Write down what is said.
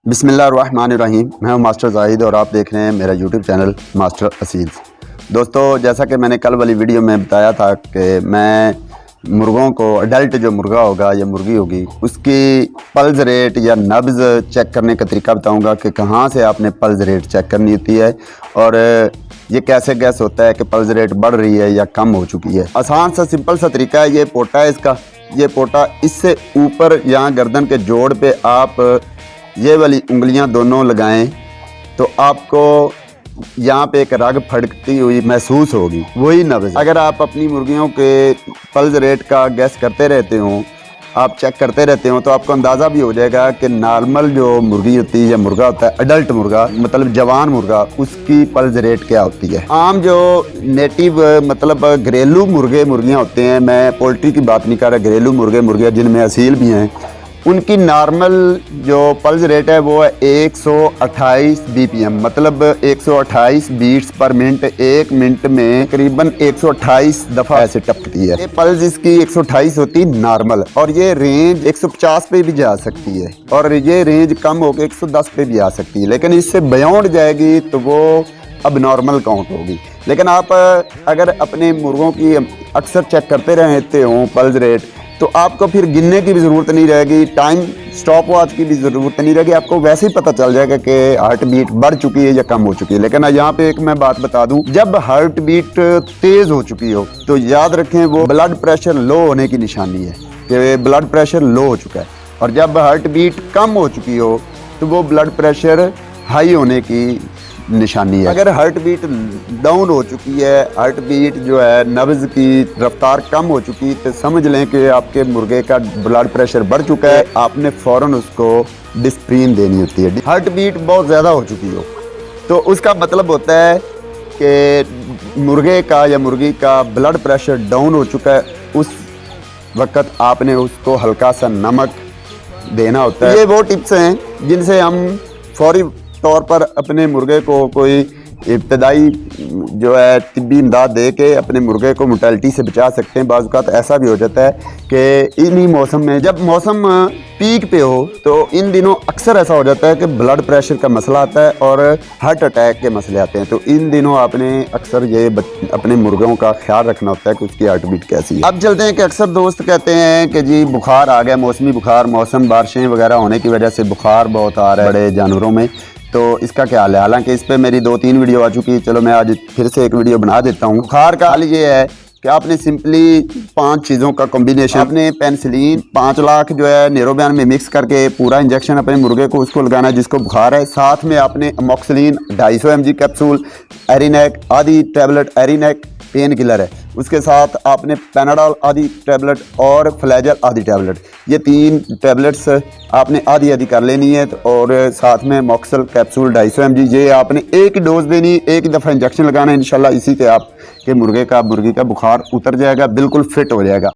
बिस्मिल्लाहिर्रहमानिर्रहीम। मैं हूं मास्टर जाहिद और आप देख रहे हैं मेरा यूट्यूब चैनल मास्टर असील। दोस्तों, जैसा कि मैंने कल वाली वीडियो में बताया था कि मैं मुर्गों को अडल्ट जो मुर्गा होगा या मुर्गी होगी उसकी पल्स रेट या नब्ज़ चेक करने का तरीका बताऊंगा कि कहाँ से आपने पल्स रेट चेक करनी होती है और ये कैसे गैस होता है कि पल्स रेट बढ़ रही है या कम हो चुकी है। आसान सा सिंपल सा तरीका है। ये पोटा है इसका, ये पोटा इससे ऊपर यहाँ गर्दन के जोड़ पे आप ये वाली उंगलियां दोनों लगाएं तो आपको यहाँ पे एक रग फड़कती हुई महसूस होगी, वही नब्ज़। अगर आप अपनी मुर्गियों के पल्स रेट का गैस करते रहते हो, आप चेक करते रहते हो, तो आपको अंदाज़ा भी हो जाएगा कि नॉर्मल जो मुर्गी होती है या मुर्गा होता है, अडल्ट मुर्गा मतलब जवान मुर्गा, उसकी पल्स रेट क्या होती है। आम जो नेटिव मतलब घरेलू मुर्गे मुर्गियाँ होते हैं, मैं पोल्ट्री की बात नहीं कर रहा, घरेलू मुर्गे मुर्गियाँ जिनमें असील भी हैं, उनकी नॉर्मल जो पल्स रेट है वो है 128 BPM, मतलब 128 बीट्स पर मिनट। एक मिनट में करीबन 128 दफ़ा ऐसे टपकती है। ये पल्स इसकी 128 होती नॉर्मल, और ये रेंज 150 पे भी जा सकती है और ये रेंज कम होकर 110 पे भी आ सकती है, लेकिन इससे बियॉन्ड जाएगी तो वो अब नॉर्मल काउंट होगी। लेकिन आप अगर अपने मुर्गों की अक्सर चेक करते रहते हो पल्स रेट, तो आपको फिर गिनने की भी ज़रूरत नहीं रहेगी, टाइम स्टॉप वॉच की भी ज़रूरत नहीं रहेगी, आपको वैसे ही पता चल जाएगा कि हार्ट बीट बढ़ चुकी है या कम हो चुकी है। लेकिन यहाँ पे एक मैं बात बता दूं, जब हार्ट बीट तेज़ हो चुकी हो तो याद रखें वो ब्लड प्रेशर लो होने की निशानी है कि ब्लड प्रेशर लो हो चुका है, और जब हार्ट बीट कम हो चुकी हो तो वो ब्लड प्रेशर हाई होने की निशानी है। अगर हार्ट बीट डाउन हो चुकी है, हार्ट बीट जो है नब्ज़ की रफ्तार कम हो चुकी है, तो समझ लें कि आपके मुर्गे का ब्लड प्रेशर बढ़ चुका है, आपने फ़ौरन उसको डिस्प्रीन देनी होती है। हार्ट बीट बहुत ज़्यादा हो चुकी हो तो उसका मतलब होता है कि मुर्गे का या मुर्गी का ब्लड प्रेशर डाउन हो चुका है। उस वक़्त आपने उसको हल्का सा नमक देना होता है। ये वो टिप्स हैं जिनसे हम फौरी तौर पर अपने मुर्गे को कोई इब्तदाई जो है तिब्बी इमदाद दे के अपने मुर्गे को मोर्टेलिटी से बचा सकते हैं। बाज़ औक़ात ऐसा भी हो जाता है कि इन्हीं मौसम में, जब मौसम पीक पे हो, तो इन दिनों अक्सर ऐसा हो जाता है कि ब्लड प्रेशर का मसला आता है और हार्ट अटैक के मसले आते हैं। तो इन दिनों आपने अक्सर ये अपने मुर्गों का ख्याल रखना होता है कि उसकी हार्ट बीट कैसी है। अब चलते हैं कि अक्सर दोस्त कहते हैं कि जी बुखार आ गया, मौसमी बुखार, मौसम बारिशें वगैरह होने की वजह से बुखार बहुत आ रहा है बड़े जानवरों में, तो इसका क्या हाल है। हालांकि इस पे मेरी 2-3 वीडियो आ चुकी है, चलो मैं आज फिर से एक वीडियो बना देता हूँ। बुखार का हाल ये है कि आपने सिंपली 5 चीज़ों का कॉम्बिनेशन, आपने पेनिसिलिन 5 लाख जो है नेरोबियन में मिक्स करके पूरा इंजेक्शन अपने मुर्गे को उसको लगाना है जिसको बुखार है। साथ में आपने अमोक्सिलिन 250 mg कैप्सूल, एरिनेक आधी टैबलेट, एरिनेक पेन किलर है, उसके साथ आपने पैनाडॉल आधी टैबलेट और फ्लैजल आधी टैबलेट, ये 3 टैबलेट्स आपने आधी आधी कर लेनी है। और साथ में मॉक्सल कैप्सूल 250 mg, ये आपने एक ही डोज देनी, एक ही दफ़ा इंजेक्शन लगाना है। इंशाल्लाह इसी से आपके मुर्गी का बुखार उतर जाएगा, बिल्कुल फिट हो जाएगा।